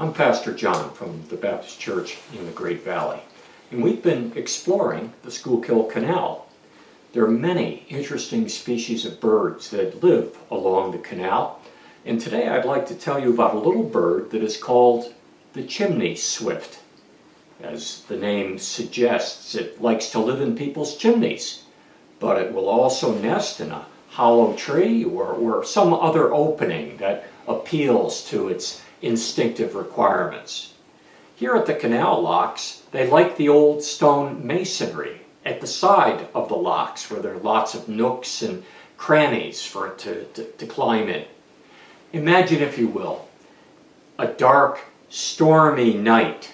I'm Pastor John from the Baptist Church in the Great Valley, and we've been exploring the Schuylkill Canal. There are many interesting species of birds that live along the canal, and today I'd like to tell you about a little bird that is called the chimney swift. As the name suggests, it likes to live in people's chimneys, but it will also nest in a hollow tree or some other opening that appeals to its instinctive requirements. Here at the canal locks, they like the old stone masonry at the side of the locks, where there are lots of nooks and crannies for it to climb in. Imagine, if you will, a dark, stormy night.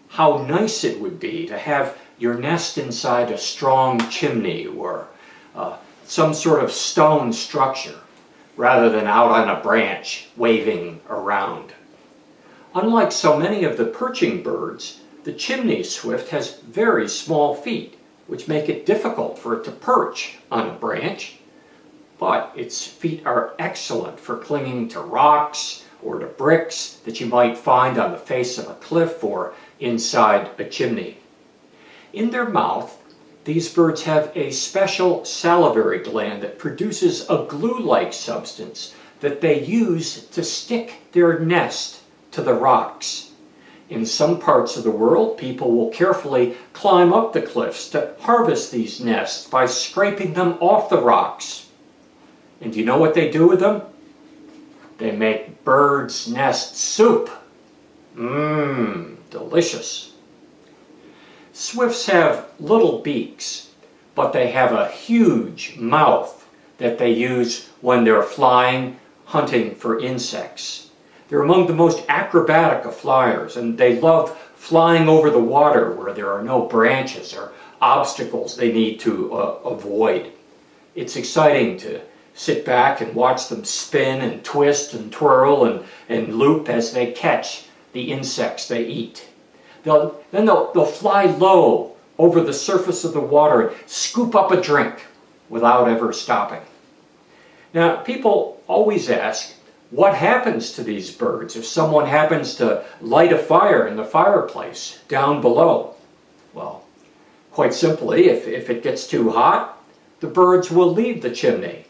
How nice it would be to have your nest inside a strong chimney or some sort of stone structure, rather than out on a branch waving around. Unlike so many of the perching birds, the chimney swift has very small feet, which make it difficult for it to perch on a branch. But its feet are excellent for clinging to rocks or to bricks that you might find on the face of a cliff or inside a chimney. In their mouth, these birds have a special salivary gland that produces a glue-like substance that they use to stick their nest to the rocks. In some parts of the world, people will carefully climb up the cliffs to harvest these nests by scraping them off the rocks. And do you know what they do with them? They make bird's nest soup. Delicious. Swifts have little beaks, but they have a huge mouth that they use when they're flying, hunting for insects. They're among the most acrobatic of flyers, and they love flying over the water where there are no branches or obstacles they need to avoid. It's exciting to sit back and watch them spin and twist and twirl and loop as they catch the insects they eat. They'll fly low over the surface of the water and scoop up a drink without ever stopping. Now, people always ask, what happens to these birds if someone happens to light a fire in the fireplace down below? Well, quite simply, if it gets too hot, the birds will leave the chimney.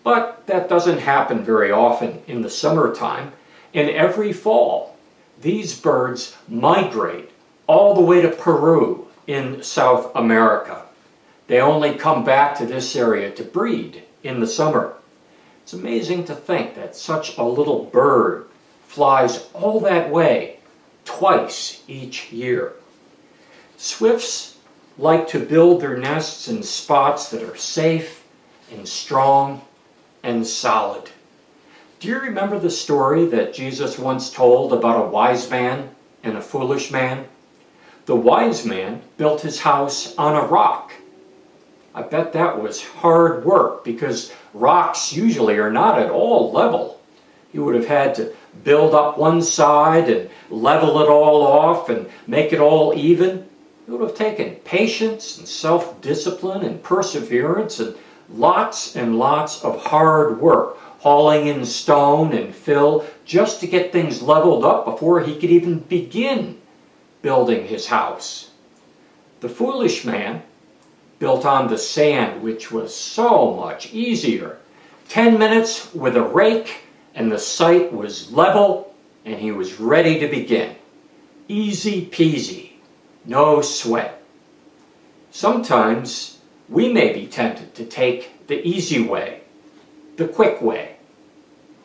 But that doesn't happen very often in the summertime, and every fall, these birds migrate all the way to Peru in South America. They only come back to this area to breed in the summer. It's amazing to think that such a little bird flies all that way twice each year. Swifts like to build their nests in spots that are safe and strong and solid. Do you remember the story that Jesus once told about a wise man and a foolish man? The wise man built his house on a rock. I bet that was hard work, because rocks usually are not at all level. You would have had to build up one side and level it all off and make it all even. It would have taken patience and self-discipline and perseverance and lots of hard work, hauling in stone and fill just to get things leveled up before he could even begin building his house. The foolish man built on the sand, which was so much easier. 10 minutes with a rake and the site was level and he was ready to begin. Easy peasy, no sweat. Sometimes we may be tempted to take the easy way, the quick way,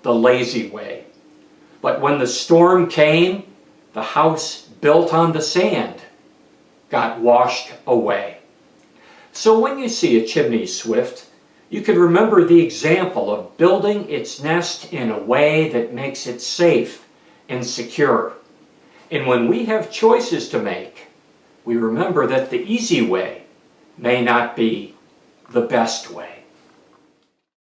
the lazy way. But when the storm came, the house built on the sand got washed away. So when you see a chimney swift, you can remember the example of building its nest in a way that makes it safe and secure. And when we have choices to make, we remember that the easy way may not be the best way.